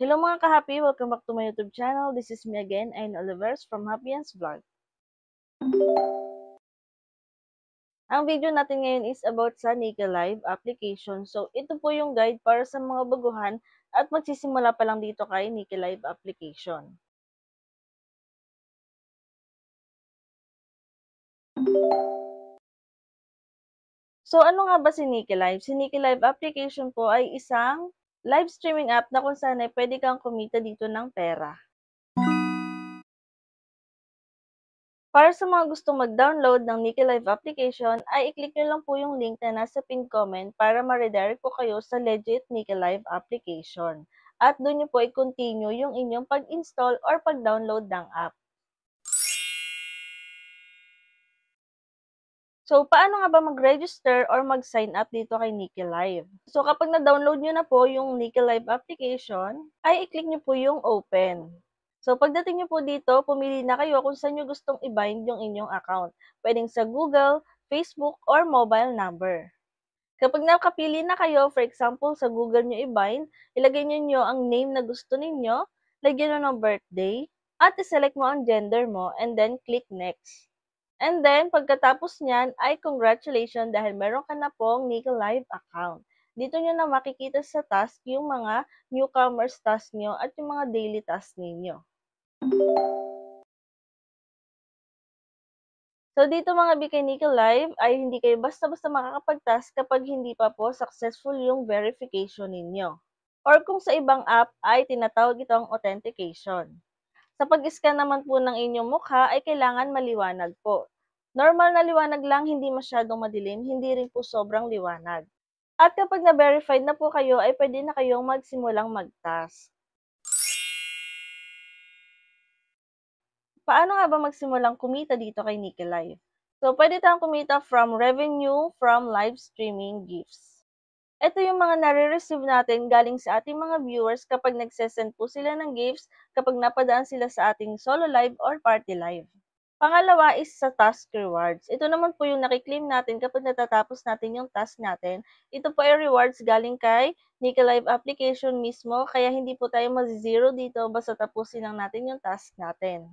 Hello mga ka-happy! Welcome back to my YouTube channel. This is me again, Ayn Olivers from Happyans Vlog. Ang video natin ngayon is about sa Nika Live application. So, ito po yung guide para sa mga baguhan at magsisimula pa lang dito kay Nika Live application. So, ano nga ba si Nika Live? Si Nika Live application po ay isang live streaming app na kung saan ay pwede kang kumita dito ng pera. Para sa mga gustong mag-download ng Nika Live application, ay i-click nyo lang po yung link na nasa pinned comment para ma-redirect po kayo sa legit Nika Live application. At doon nyo po i-continue yung inyong pag-install or pag-download ng app. So, paano nga ba mag-register or mag-sign up dito kay Nika Live? So, kapag na-download nyo na po yung Nika Live application, ay i-click nyo po yung open. So, pagdating nyo po dito, pumili na kayo kung saan nyo gustong i-bind yung inyong account. Pwedeng sa Google, Facebook, or mobile number. Kapag nakapili na kayo, for example, sa Google nyo i-bind, ilagay nyo ang name na gusto ninyo, lagyan nyo ng birthday, at i-select mo ang gender mo, and then click next. And then, pagkatapos niyan, ay congratulations dahil meron ka na pong Nika Live account. Dito nyo na makikita sa task yung mga newcomers task nyo at yung mga daily task ninyo. So, dito mga Bikanika Live ay hindi kayo basta-basta makakapag-task kapag hindi pa po successful yung verification ninyo. Or kung sa ibang app ay tinatawag itong authentication. Sa pag-scan naman po ng inyong mukha ay kailangan maliwanag po. Normal na liwanag lang, hindi masyadong madilim, hindi rin po sobrang liwanag. At kapag na-verified na po kayo ay pwede na kayong magsimulang mag-task. Paano nga ba magsimulang kumita dito kay Nika Live? So, pwede tayong kumita from revenue from live streaming gifts. Ito yung mga nare-receive natin galing sa ating mga viewers kapag nagsesend po sila ng gifts kapag napadaan sila sa ating solo live or party live. Pangalawa is sa task rewards. Ito naman po yung nakiklaim natin kapag natatapos natin yung task natin. Ito po ay rewards galing kay Nika Live application mismo, kaya hindi po tayo mazizero dito basta tapusin lang natin yung task natin.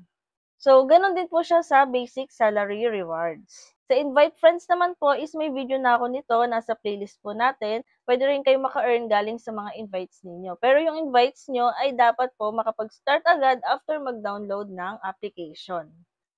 So, ganun din po siya sa basic salary rewards. Sa invite friends naman po is may video na ako nito, nasa playlist po natin. Pwede rin kayo maka-earn galing sa mga invites ninyo. Pero yung invites nyo ay dapat po makapag-start agad after mag-download ng application.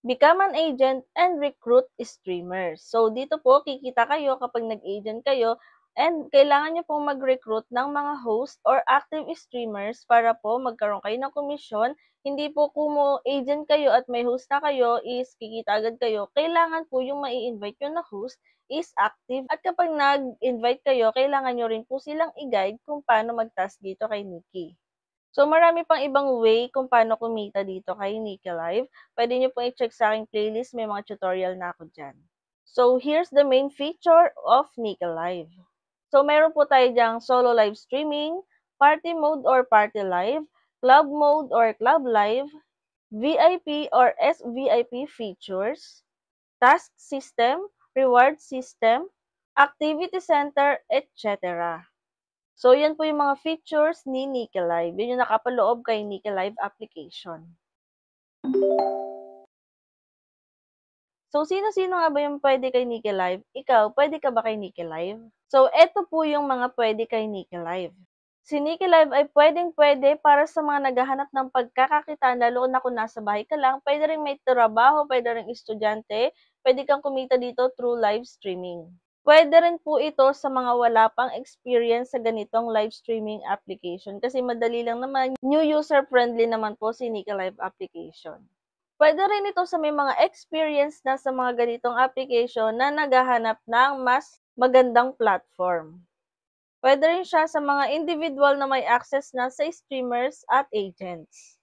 Become an agent and recruit streamers. So, dito po kikita kayo kapag nag-agent kayo and kailangan nyo pong mag-recruit ng mga host or active streamers para po magkaroon kayo ng komisyon. Hindi po kung agent kayo at may host na kayo is kikita agad kayo. Kailangan po yung mai-invite nyo na host is active. At kapag nag-invite kayo, kailangan nyo rin po silang i-guide kung paano mag-task dito kay Nikki. So, marami pang ibang way kung paano kumita dito kay Nika Live. Pwede nyo pong i-check sa aking playlist. May mga tutorial na ako dyan. So, here's the main feature of Nika Live. So, meron po tayo dyang solo live streaming, party mode or party live, club mode or club live, VIP or SVIP features, task system, reward system, activity center, etc. So, yan po yung mga features ni Nika Live. Yun yung nakapaloob kay Nika Live application. So, sino-sino nga ba yung pwede kay Nika Live? Ikaw, pwede ka ba kay Nika Live? So, eto po yung mga pwede kay Nika Live. Si Nika Live ay pwedeng-pwede para sa mga naghahanap ng pagkakakitaan, lalo na kung nasa bahay ka lang. Pwede rin may trabaho, pwede rin estudyante, pwede kang kumita dito through live streaming. Pwede rin po ito sa mga wala pang experience sa ganitong live streaming application kasi madali lang naman, new user-friendly naman po si Nika Live application. Pwede rin ito sa may mga experience na sa mga ganitong application na naghahanap ng mas magandang platform. Pwede rin siya sa mga individual na may access na sa streamers at agents.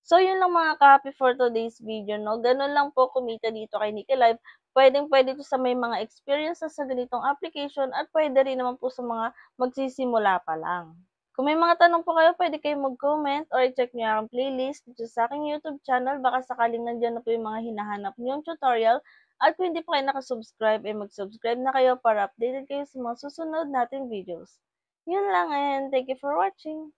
So, yun lang mga ka-happy for today's video, no? Ganun lang po kumita dito kay Nika Live. Pwedeng-pwede to sa may mga experience na sa ganitong application at pwede rin naman po sa mga magsisimula pa lang. Kung may mga tanong po kayo, pwede kayong mag-comment or i-check nyo ang playlist dito sa aking YouTube channel. Baka sakaling nandiyan na po yung mga hinahanap nyong tutorial. At kung hindi po kayo nakasubscribe, mag-subscribe na kayo para updated kayo sa mga susunod nating videos. Yun lang and thank you for watching!